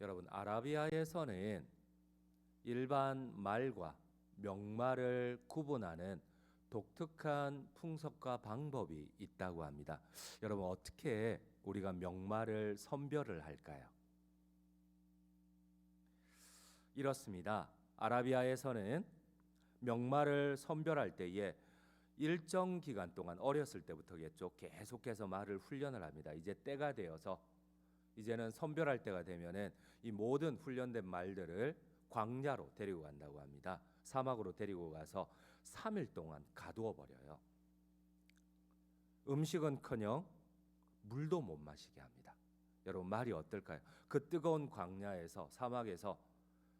여러분, 아라비아에서는 일반 말과 명말을 구분하는 독특한 풍속과 방법이 있다고 합니다. 여러분, 어떻게 우리가 명말을 선별을 할까요? 이렇습니다. 아라비아에서는 명말을 선별할 때에 일정 기간 동안, 어렸을 때부터겠죠, 계속해서 말을 훈련을 합니다. 이제 때가 되어서 이제는 선별할 때가 되면은 이 모든 훈련된 말들을 광야로 데리고 간다고 합니다. 사막으로 데리고 가서 3일 동안 가두어 버려요. 음식은커녕 물도 못 마시게 합니다. 여러분, 말이 어떨까요? 그 뜨거운 광야에서, 사막에서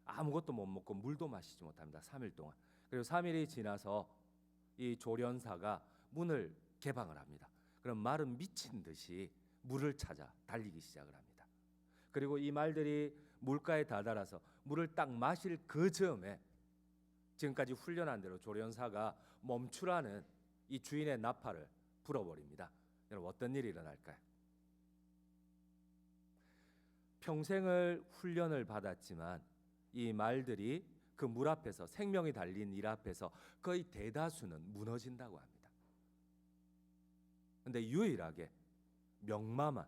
아무것도 못 먹고 물도 마시지 못합니다. 3일 동안. 그리고 3일이 지나서 이 조련사가 문을 개방을 합니다. 그럼 말은 미친 듯이 물을 찾아 달리기 시작을 합니다. 그리고 이 말들이 물가에 다다라서 물을 딱 마실 그 즈음에 지금까지 훈련한 대로 조련사가 멈추라는 이 주인의 나팔을 불어버립니다. 여러분, 어떤 일이 일어날까요? 평생을 훈련을 받았지만 이 말들이 그 물 앞에서, 생명이 달린 일 앞에서 거의 대다수는 무너진다고 합니다. 그런데 유일하게 명마만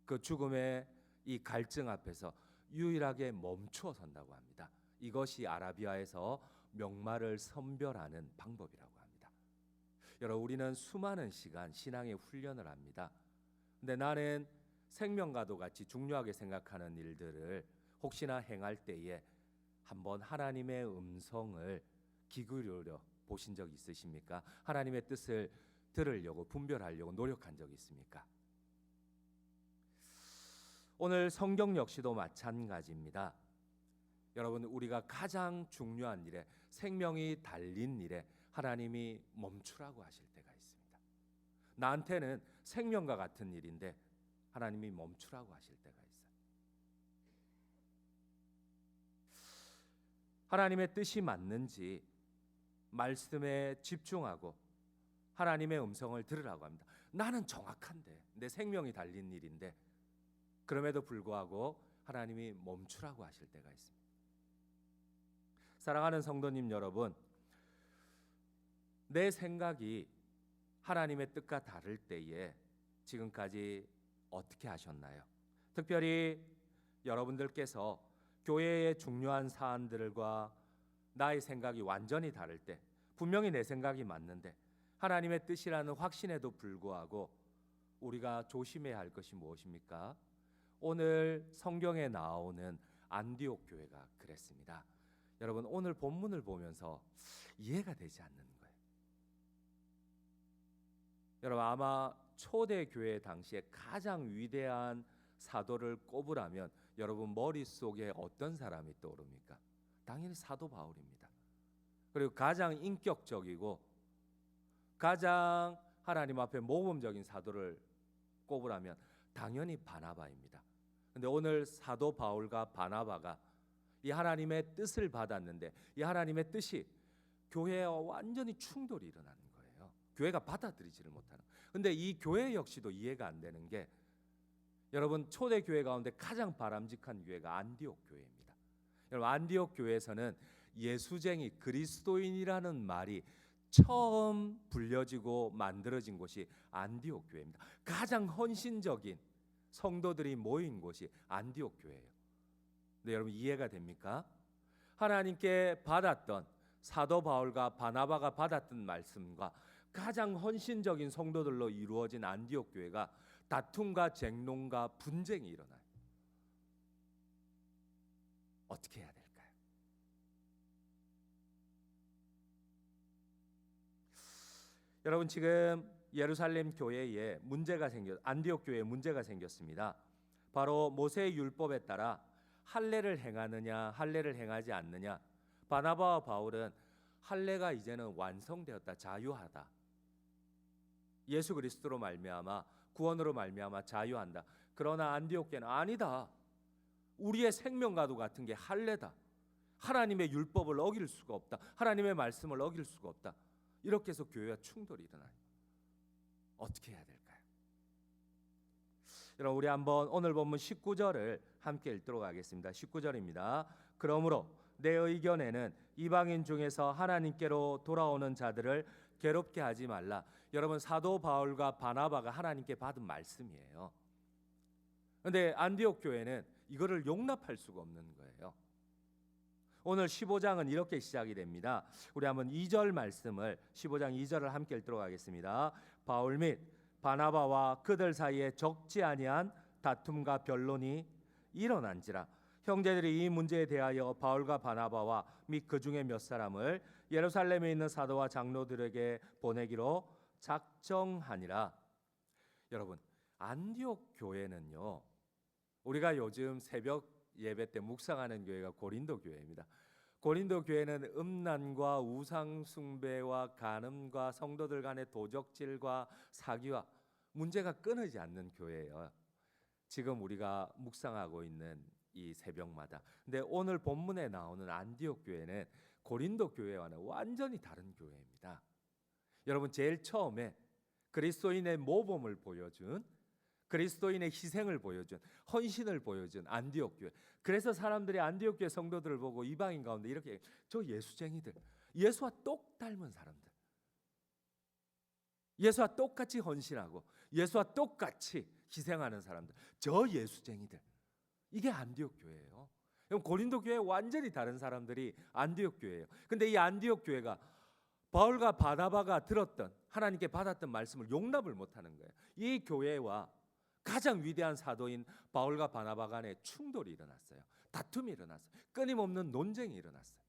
그 죽음의 이 갈증 앞에서 유일하게 멈추어 선다고 합니다. 이것이 아라비아에서 명말을 선별하는 방법이라고 합니다. 여러분, 우리는 수많은 시간 신앙의 훈련을 합니다. 근데 나는 생명과도 같이 중요하게 생각하는 일들을 혹시나 행할 때에 한번 하나님의 음성을 귀 기울여 보신 적 있으십니까? 하나님의 뜻을 들으려고, 분별하려고 노력한 적 있습니까? 오늘 성경 역시도 마찬가지입니다. 여러분, 우리가 가장 중요한 일에, 생명이 달린 일에 하나님이 멈추라고 하실 때가 있습니다. 나한테는 생명과 같은 일인데 하나님이 멈추라고 하실 때가 있어요. 하나님의 뜻이 맞는지 말씀에 집중하고 하나님의 음성을 들으라고 합니다. 나는 정확한데, 내 생명이 달린 일인데 그럼에도 불구하고 하나님이 멈추라고 하실 때가 있습니다. 사랑하는 성도님 여러분, 내 생각이 하나님의 뜻과 다를 때에 지금까지 어떻게 하셨나요? 특별히 여러분들께서 교회의 중요한 사안들과 나의 생각이 완전히 다를 때, 분명히 내 생각이 맞는데 하나님의 뜻이라는 확신에도 불구하고 우리가 조심해야 할 것이 무엇입니까? 오늘 성경에 나오는 안디옥 교회가 그랬습니다. 여러분, 오늘 본문을 보면서 이해가 되지 않는 거예요. 여러분, 아마 초대교회 당시에 가장 위대한 사도를 꼽으라면 여러분 머릿속에 어떤 사람이 떠오릅니까? 당연히 사도 바울입니다. 그리고 가장 인격적이고 가장 하나님 앞에 모범적인 사도를 꼽으라면 당연히 바나바입니다. 근데 오늘 사도 바울과 바나바가 이 하나님의 뜻을 받았는데 이 하나님의 뜻이 교회와 완전히 충돌이 일어나는 거예요. 교회가 받아들이지를 못하는. 근데 이 교회 역시도 이해가 안 되는 게, 여러분, 초대 교회 가운데 가장 바람직한 교회가 안디옥 교회입니다. 여러분, 안디옥 교회에서는 예수쟁이 그리스도인이라는 말이 처음 불려지고 만들어진 곳이 안디옥 교회입니다. 가장 헌신적인 성도들이 모인 곳이 안디옥 교회예요. 근데 여러분, 이해가 됩니까? 하나님께 받았던, 사도 바울과 바나바가 받았던 말씀과 가장 헌신적인 성도들로 이루어진 안디옥 교회가 다툼과 쟁론과 분쟁이 일어나요. 어떻게 해야 될까요? 여러분, 지금 예루살렘 교회에 안디옥 교회에 문제가 생겼습니다. 바로 모세의 율법에 따라 할례를 행하느냐 할례를 행하지 않느냐. 바나바와 바울은 할례가 이제는 완성되었다, 자유하다, 예수 그리스도로 말미암아 구원으로 말미암아 자유한다. 그러나 안디옥 교회는 아니다, 우리의 생명과도 같은 게 할례다, 하나님의 율법을 어길 수가 없다, 하나님의 말씀을 어길 수가 없다. 이렇게 해서 교회와 충돌이 일어나요. 어떻게 해야 될까요? 여러분 우리 한번 오늘 본문 19절을 함께 읽도록 하겠습니다. 19절입니다. 그러므로 내 의견에는 이방인 중에서 하나님께로 돌아오는 자들을 괴롭게 하지 말라. 여러분 사도 바울과 바나바가 하나님께 받은 말씀이에요. 그런데 안디옥 교회는 이거를 용납할 수가 없는 거예요. 오늘 15장은 이렇게 시작이 됩니다. 우리 한번 2절 말씀을 15장 2절을 함께 읽도록 하겠습니다. 바울 및 바나바와 그들 사이에 적지 아니한 다툼과 변론이 일어난지라. 형제들이 이 문제에 대하여 바울과 바나바와 및 그 중에 몇 사람을 예루살렘에 있는 사도와 장로들에게 보내기로 작정하니라. 여러분 안디옥 교회는요, 우리가 요즘 새벽 예배 때 묵상하는 교회가 고린도 교회입니다. 고린도 교회는 음란과 우상 숭배와 간음과 성도들 간의 도적질과 사기와 문제가 끊이지 않는 교회예요. 지금 우리가 묵상하고 있는 이 새벽마다. 근데 오늘 본문에 나오는 안디옥 교회는 고린도 교회와는 완전히 다른 교회입니다. 여러분 제일 처음에 그리스도인의 모범을 보여준, 그리스도인의 희생을 보여준, 헌신을 보여준 안디옥 교회. 그래서 사람들이 안디옥 교회 성도들을 보고 이방인 가운데 이렇게, 저 예수쟁이들, 예수와 똑 닮은 사람들, 예수와 똑같이 헌신하고 예수와 똑같이 희생하는 사람들, 저 예수쟁이들, 이게 안디옥 교회예요. 그럼 고린도 교회 완전히 다른 사람들이 안디옥 교회예요. 근데 이 안디옥 교회가 바울과 바나바가 들었던, 하나님께 받았던 말씀을 용납을 못하는 거예요. 이 교회와 가장 위대한 사도인 바울과 바나바 간에 충돌이 일어났어요. 다툼이 일어났어요. 끊임없는 논쟁이 일어났어요.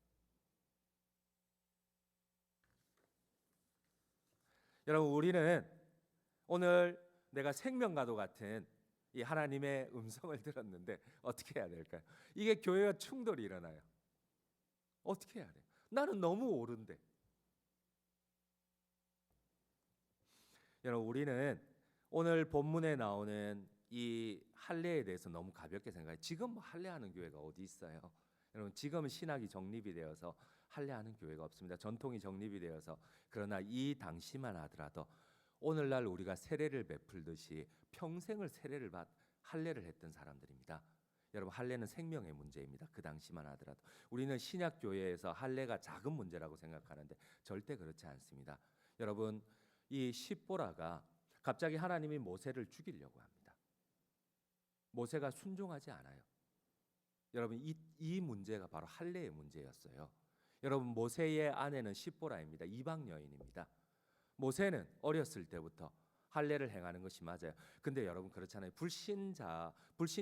여러분 우리는 오늘 내가 생명과도 같은 이 하나님의 음성을 들었는데 어떻게 해야 될까요? 이게 교회와 충돌이 일어나요. 어떻게 해야 돼요? 나는 너무 옳은데. 여러분 우리는 오늘 본문에 나오는 이 할례에 대해서 너무 가볍게 생각해요. 지금 뭐 할례하는 교회가 어디 있어요? 여러분 지금은 신학이 정립이 되어서 할례하는 교회가 없습니다. 전통이 정립이 되어서. 그러나 이 당시만 하더라도 오늘날 우리가 세례를 베풀듯이 평생을 할례를 했던 사람들입니다. 여러분 할례는 생명의 문제입니다. 그 당시만 하더라도. 우리는 신약 교회에서 할례가 작은 문제라고 생각하는데 절대 그렇지 않습니다. 여러분 이 십보라가 갑자기 하나님이 모세를 죽이려고 합니다. 모세가 순종하지 않아요. 여러분 이 문제가 바로 할례의 문제였어요. 여러분 모세의 아내는 십보라입니다. 이방 여인입니다. 모세는 어렸을 때부터 할례를 행하는 것이 맞아요. 근데 여러분 그렇잖아요. 불신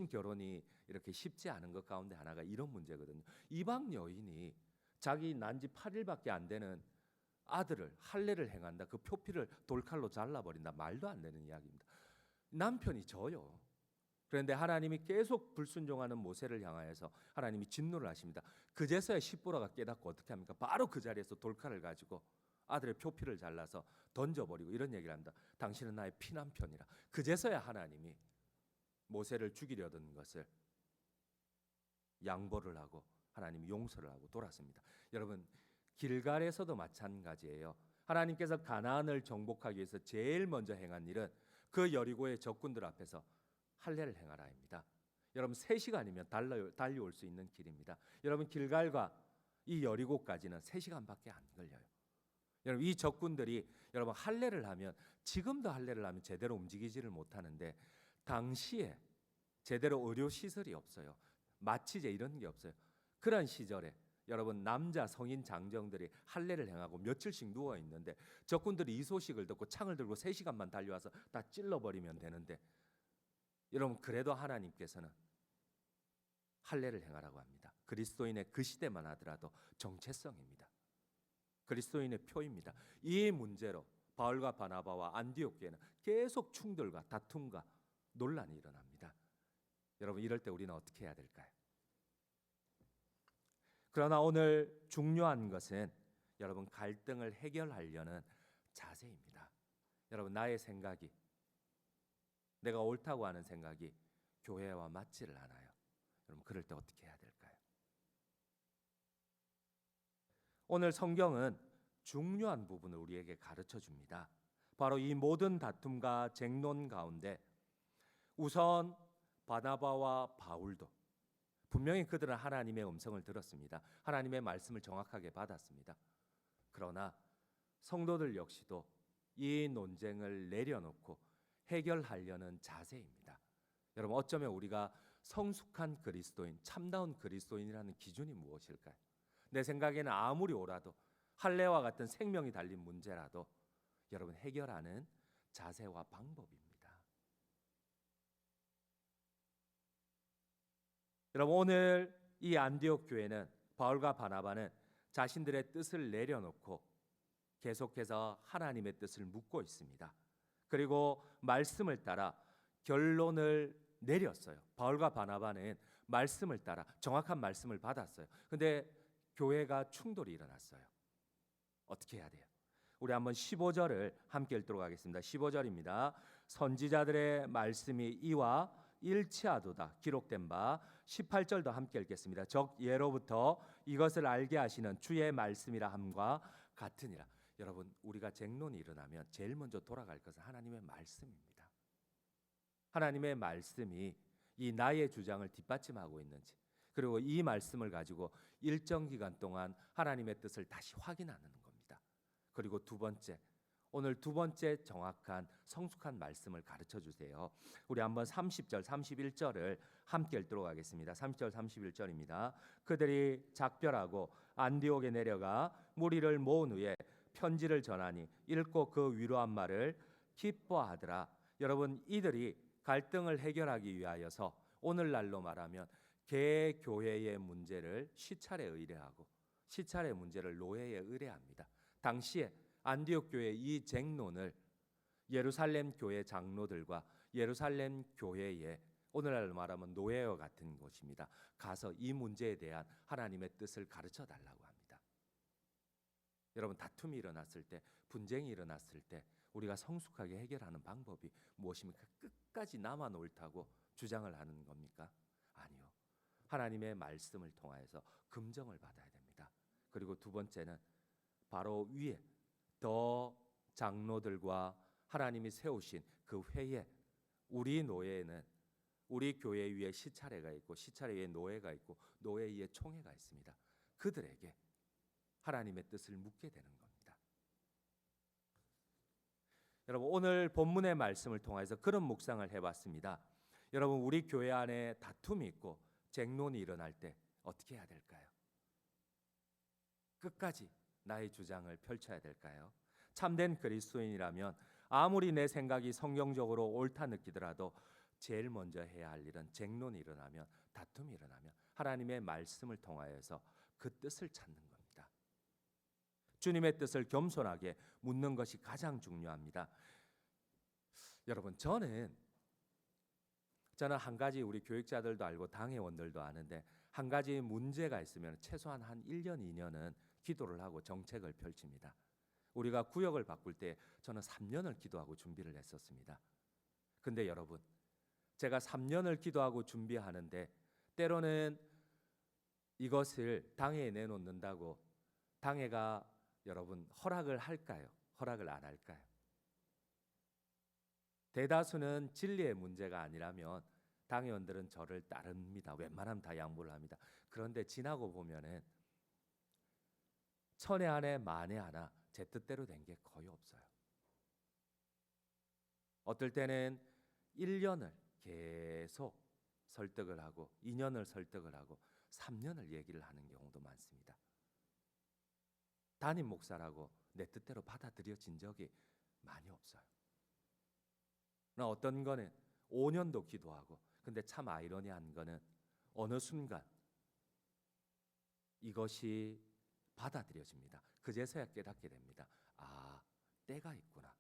결혼이 이렇게 쉽지 않은 것 가운데 하나가 이런 문제거든요. 이방 여인이 자기 난지 8일밖에 안 되는 아들을 할례를 행한다. 그 표피를 돌칼로 잘라버린다. 말도 안 되는 이야기입니다. 남편이 져요. 그런데 하나님이 계속 불순종하는 모세를 향하여서 하나님이 진노를 하십니다. 그제서야 십보라가 깨닫고 어떻게 합니까? 바로 그 자리에서 돌칼을 가지고 아들의 표피를 잘라서 던져버리고 이런 얘기를 합니다. 당신은 나의 피남편이라. 그제서야 하나님이 모세를 죽이려던 것을 양보를 하고 하나님이 용서를 하고 돌았습니다. 여러분 길갈에서도 마찬가지예요. 하나님께서 가나안을 정복하기 위해서 제일 먼저 행한 일은 그 여리고의 적군들 앞에서 할례를 행하라입니다. 여러분 3시간이면 달려올 수 있는 길입니다. 여러분 길갈과 이 여리고까지는 3시간밖에 안 걸려요. 여러분 이 적군들이 여러분 할례를 하면, 지금도 할례를 하면 제대로 움직이지를 못하는데 당시에 제대로 의료 시설이 없어요. 마취제 이런 게 없어요. 그런 시절에 여러분 남자 성인 장정들이 할례를 행하고 며칠씩 누워 있는데 적군들이 이 소식을 듣고 창을 들고 3시간만 달려와서 다 찔러버리면 되는데, 여러분 그래도 하나님께서는 할례를 행하라고 합니다. 그리스도인의 그 시대만 하더라도 정체성입니다. 그리스도인의 표입니다. 이 문제로 바울과 바나바와 안디옥 교회는 계속 충돌과 다툼과 논란이 일어납니다. 여러분 이럴 때 우리는 어떻게 해야 될까요? 그러나 오늘 중요한 것은 여러분 갈등을 해결하려는 자세입니다. 여러분 나의 생각이, 내가 옳다고 하는 생각이 교회와 맞지를 않아요. 여러분 그럴 때 어떻게 해야 될까요? 오늘 성경은 중요한 부분을 우리에게 가르쳐 줍니다. 바로 이 모든 다툼과 쟁론 가운데 우선 바나바와 바울도 분명히 그들은 하나님의 음성을 들었습니다. 하나님의 말씀을 정확하게 받았습니다. 그러나 성도들 역시도 이 논쟁을 내려놓고 해결하려는 자세입니다. 여러분, 어쩌면 우리가 성숙한 그리스도인, 참다운 그리스도인이라는 기준이 무엇일까요? 내 생각에는 아무리 오라도 할례와 같은 생명이 달린 문제라도 여러분 해결하는 자세와 방법입니다. 여러분, 오늘 이 안디옥 교회는 바울과 바나바는 자신들의 뜻을 내려놓고 계속해서 하나님의 뜻을 묻고 있습니다. 그리고 말씀을 따라 결론을 내렸어요. 바울과 바나바는 말씀을 따라 정확한 말씀을 받았어요. 근데 교회가 충돌이 일어났어요. 어떻게 해야 돼요? 우리 한번 15절을 함께 읽도록 하겠습니다. 15절입니다. 선지자들의 말씀이 이와 일치하도다 기록된 바. 18절도 함께 읽겠습니다. 적 예로부터 이것을 알게 하시는 주의 말씀이라 함과 같으니라. 여러분, 우리가 쟁론이 일어나면 제일 먼저 돌아갈 것은 하나님의 말씀입니다. 하나님의 말씀이 이 나의 주장을 뒷받침하고 있는지, 그리고 이 말씀을 가지고 일정 기간 동안 하나님의 뜻을 다시 확인하는 겁니다. 그리고 두 번째, 오늘 두 번째 정확한 성숙한 말씀을 가르쳐 주세요. 우리 한번 30절, 31절을 함께 읽도록 하겠습니다. 30절, 31절입니다. 그들이 작별하고 안디옥에 내려가 무리를 모은 후에 편지를 전하니 읽고 그 위로한 말을 기뻐하더라. 여러분, 이들이 갈등을 해결하기 위하여서 오늘날로 말하면 개교회의 문제를 시찰에 의뢰하고 시찰의 문제를 노예에 의뢰합니다. 당시에 안디옥 교회의 이 쟁론을 예루살렘 교회 장로들과 예루살렘 교회의 오늘날로 말하면 노예와 같은 곳입니다. 가서 이 문제에 대한 하나님의 뜻을 가르쳐 달라고 합니다. 여러분, 다툼이 일어났을 때, 분쟁이 일어났을 때 우리가 성숙하게 해결하는 방법이 무엇입니까? 끝까지 나만 옳다고 주장을 하는 겁니까? 아니요. 하나님의 말씀을 통하여서 금정을 받아야 됩니다. 그리고 두 번째는 바로 위에 더 장로들과 하나님이 세우신 그 회에 우리 노예에는 우리 교회 위에 시차례가 있고 시차례 위에 노예가 있고 노예 위에 총회가 있습니다. 그들에게 하나님의 뜻을 묻게 되는 겁니다. 여러분, 오늘 본문의 말씀을 통해서 그런 묵상을 해봤습니다. 여러분, 우리 교회 안에 다툼이 있고 쟁론이 일어날 때 어떻게 해야 될까요? 끝까지 나의 주장을 펼쳐야 될까요? 참된 그리스도인이라면 아무리 내 생각이 성경적으로 옳다 느끼더라도 제일 먼저 해야 할 일은 쟁론이 일어나면, 다툼이 일어나면 하나님의 말씀을 통하여서 그 뜻을 찾는 겁니다. 주님의 뜻을 겸손하게 묻는 것이 가장 중요합니다. 여러분, 저는 한 가지, 우리 교육자들도 알고 당회원들도 아는데, 한 가지 문제가 있으면 최소한 한 1년, 2년은 기도를 하고 정책을 펼칩니다. 우리가 구역을 바꿀 때 저는 3년을 기도하고 준비를 했었습니다. 근데 여러분, 제가 3년을 기도하고 준비하는데 때로는 이것을 당회에 내놓는다고 당회가 여러분 허락을 할까요? 허락을 안 할까요? 대다수는 진리의 문제가 아니라면 당회원들은 저를 따릅니다. 웬만하면 다 양보를 합니다. 그런데 지나고 보면은 천에 한에 만에 하나 제 뜻대로 된 게 거의 없어요. 어떨 때는 1년을 계속 설득을 하고 2년을 설득을 하고 3년을 얘기를 하는 경우도 많습니다. 담임 목사라고 내 뜻대로 받아들여진 적이 많이 없어요. 그러나 어떤 거는 5년도 기도하고, 근데 참 아이러니한 거는 어느 순간 이것이 받아들여집니다. 그제서야 깨닫게 됩니다. 아, 때가 있구나.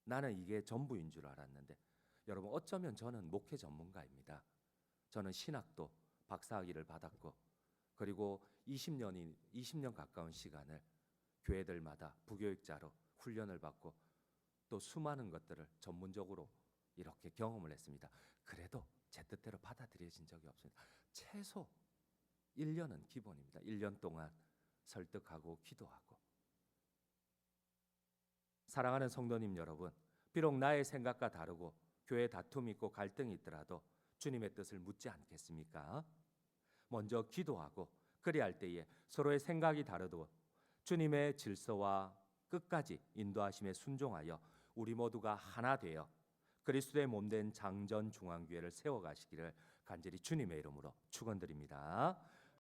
나는 이게 전부인 줄 알았는데, 여러분, 어쩌면 저는 목회 전문가입니다. 저는 신학도 박사학위를 받았고, 그리고 20년 가까운 시간을 교회들마다 부교육자로 훈련을 받고 또 수많은 것들을 전문적으로 이렇게 경험을 했습니다. 그래도 제 뜻대로 받아들여진 적이 없습니다. 최소 1년은 기본입니다. 1년 동안 설득하고 기도하고. 사랑하는 성도님 여러분, 비록 나의 생각과 다르고 교회 다툼이 있고 갈등이 있더라도 주님의 뜻을 묻지 않겠습니까? 먼저 기도하고 그리할 때에 서로의 생각이 다르도 주님의 질서와 끝까지 인도하심에 순종하여 우리 모두가 하나 되어 그리스도의 몸된 장전 중앙교회를 세워가시기를 간절히 주님의 이름으로 축원드립니다.